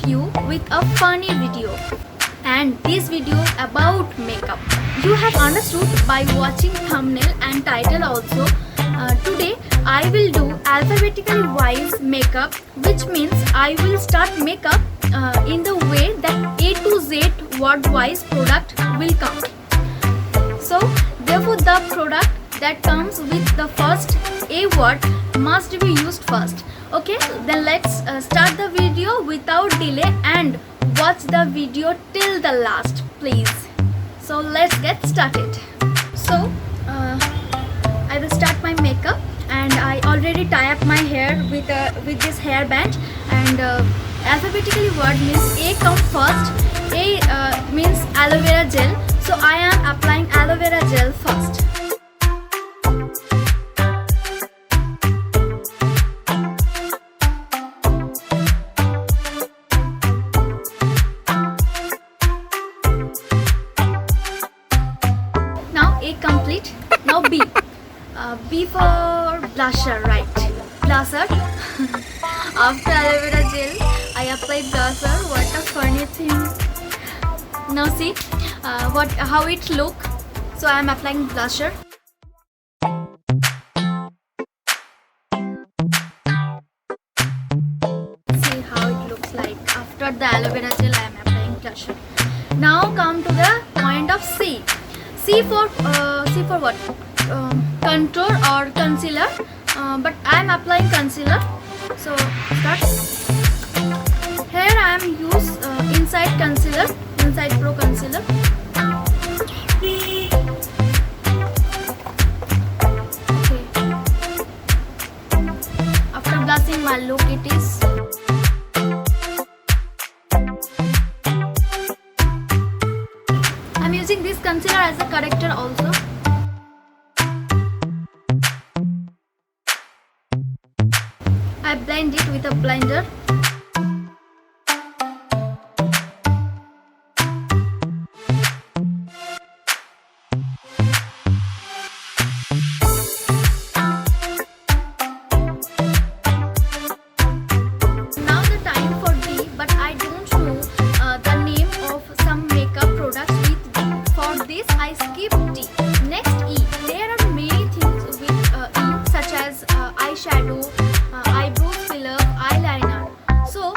you with a funny video, and this video about makeup. You have understood by watching thumbnail and title also. Today I will do alphabetically wise makeup, which means I will start makeup in the way that A to Z word wise product will come. So therefore the product that comes with the first A word must be used first. Okay, then let's start the video without delay and watch the video till the last, please. So let's get started. So I will start my makeup, and I already tie up my hair with this hairband. And alphabetically word means A come first. A means aloe vera gel. So I am applying aloe vera gel first. Now A complete. Now B. B for blusher, right? Blusher. After aloe vera gel, I apply blusher. What a funny thing. Now see how it look. So I am applying blusher. See how it looks like. After the aloe vera gel, I am applying blusher. Now come to the point of C. C for what? Contour or concealer. But I am applying concealer. So start. Here I am use Inside concealer, Inside Pro concealer. Okay. After blushing my look, it is. I am using this concealer as a corrector also. I blend it with a blender. Now the time for D, but I don't know the name of some makeup products with D. For this I skip D. Next E. There are many things with E, such as eyeshadow, eyebrows filler, eyeliner. So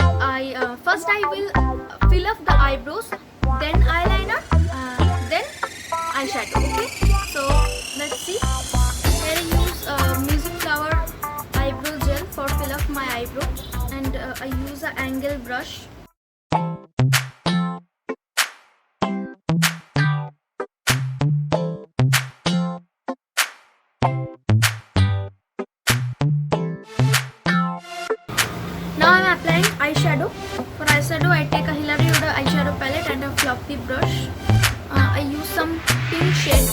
first I will fill up the eyebrows, then eyeliner, then eyeshadow. Okay, so let's see. Here I use Music Flower eyebrow gel for fill up my eyebrow, and I use an angle brush. Now I am applying eyeshadow. For eyeshadow, I take a Hilary Wood eyeshadow palette and a fluffy brush. I use some pink shade.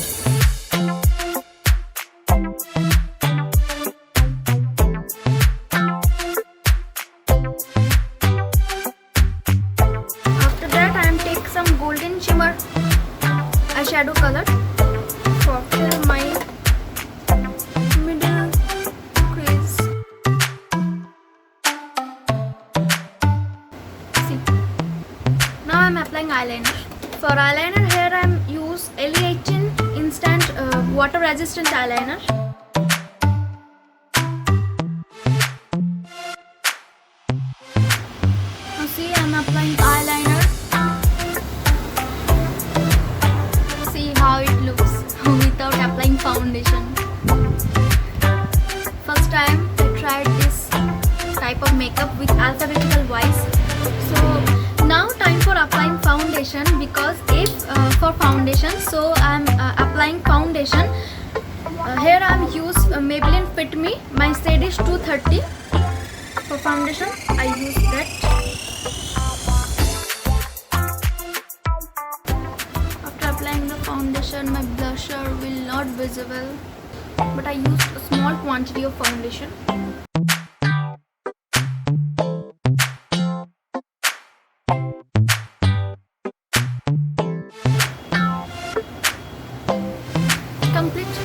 After that, I am take some golden shimmer eyeshadow color for fill my middle crease. Now I am applying eyeliner. For eyeliner, here I am use LE18 instant water resistant eyeliner. Now see, I am applying eyeliner. See how it looks without applying foundation. First time I tried this type of makeup with alphabetical wise. So now time for applying foundation, because if for foundation, so I am applying foundation. Here I am use Maybelline Fit Me. My shade is 230. For foundation I use that. After applying the foundation, my blusher will not visible, but I used a small quantity of foundation. Complete.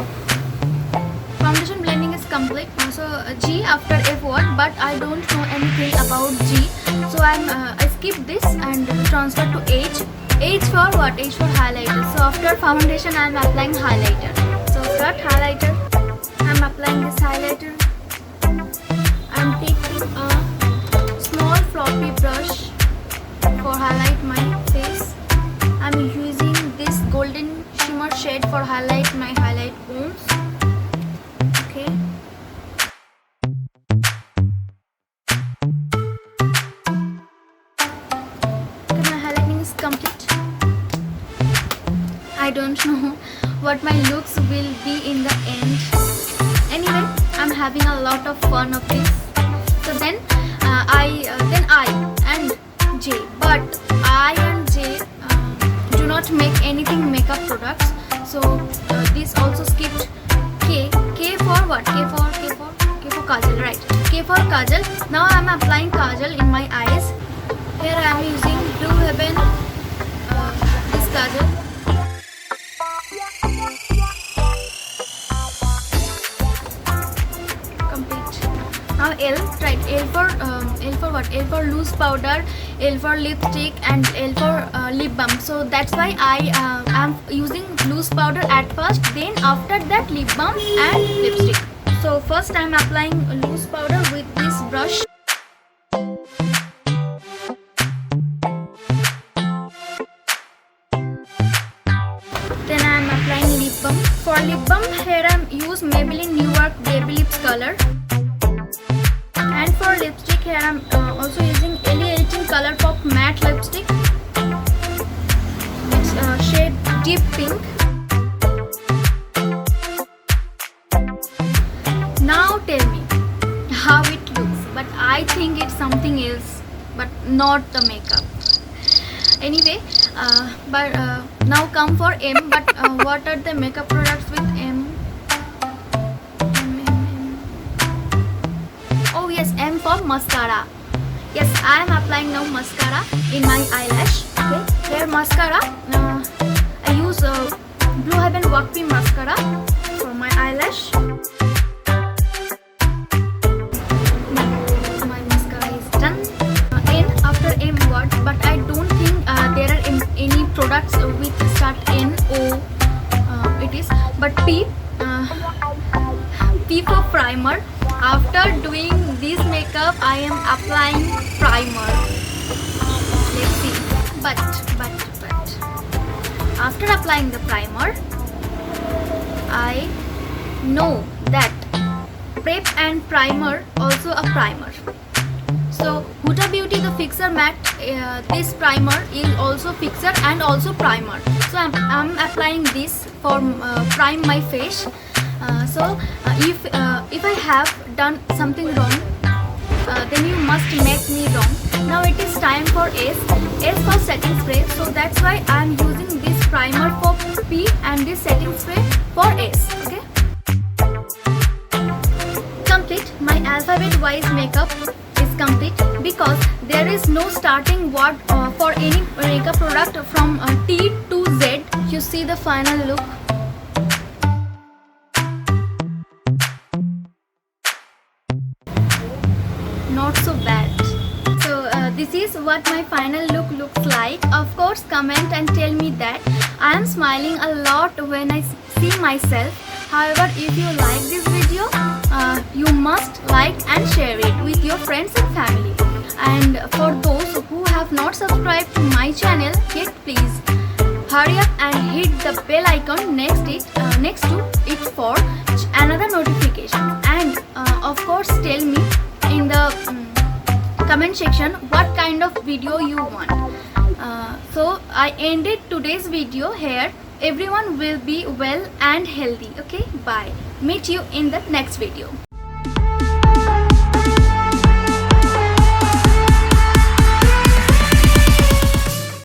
Foundation blending is complete. So G after F word, but I don't know anything about G, so I skip this and transfer to H. H for what? H for highlighter. So after foundation I am applying highlighter. So start highlighter. I am applying this highlighter. I am taking a small floppy brush for highlight my face. I am using this golden shimmer shade for highlight my highlight bones. Okay. My highlighting is complete. I don't know what my looks will be in the end. Anyway, I'm having a lot of fun of this. So then I and J, but I and J do not make anything makeup products. So this also skipped K. K for what? K for kajal, right? K for kajal. Now I'm applying kajal in my eyes. Here I am using Blue Heaven this kajal. Now L, right? L for what? L for loose powder, L for lipstick, and L for lip balm. So that's why I am using loose powder at first. Then after that lip balm and lipstick. So first I am applying loose powder with this brush. Then I am applying lip balm. For lip balm, here I am use Maybelline New York Baby Lips color. And for lipstick, here I am also using Ellie Color Pop Matte Lipstick. It's shade Deep Pink. Now tell me how it looks. But I think it's something else, but not the makeup. Anyway, now come for M. But what are the makeup products with M? Oh yes, M for mascara. Yes, I am applying now mascara in my eyelash. Okay, here mascara. I use Blue Heaven Wakpi mascara for my eyelash. My mascara is done. N after M what? But I don't think there are any products with start N O. It is, but P. P for primer. After doing this makeup, I am applying primer. Let's see. But after applying the primer, I know that prep and primer also a primer. So Huda Beauty the Fixer Matte, this primer is also fixer and also primer. So I'm applying this for prime my face. If I have done something wrong, then you must make me wrong. Now it is time for S. S for setting spray. So that's why I am using this primer for P and this setting spray for S. Okay. Complete. My alphabet wise makeup is complete because there is no starting word for any makeup product from T to Z. You see the final look. Not so bad. So this is what my final look looks like. Of course, comment and tell me that. I am smiling a lot when I see myself. However, if you like this video, you must like and share it with your friends and family. And for those who have not subscribed to my channel yet, please hurry up and hit the bell icon next to it for another notification. And of course, tell me in the comment section what kind of video you want. So I ended today's video here. Everyone will be well and healthy. Okay, bye. Meet you in the next video.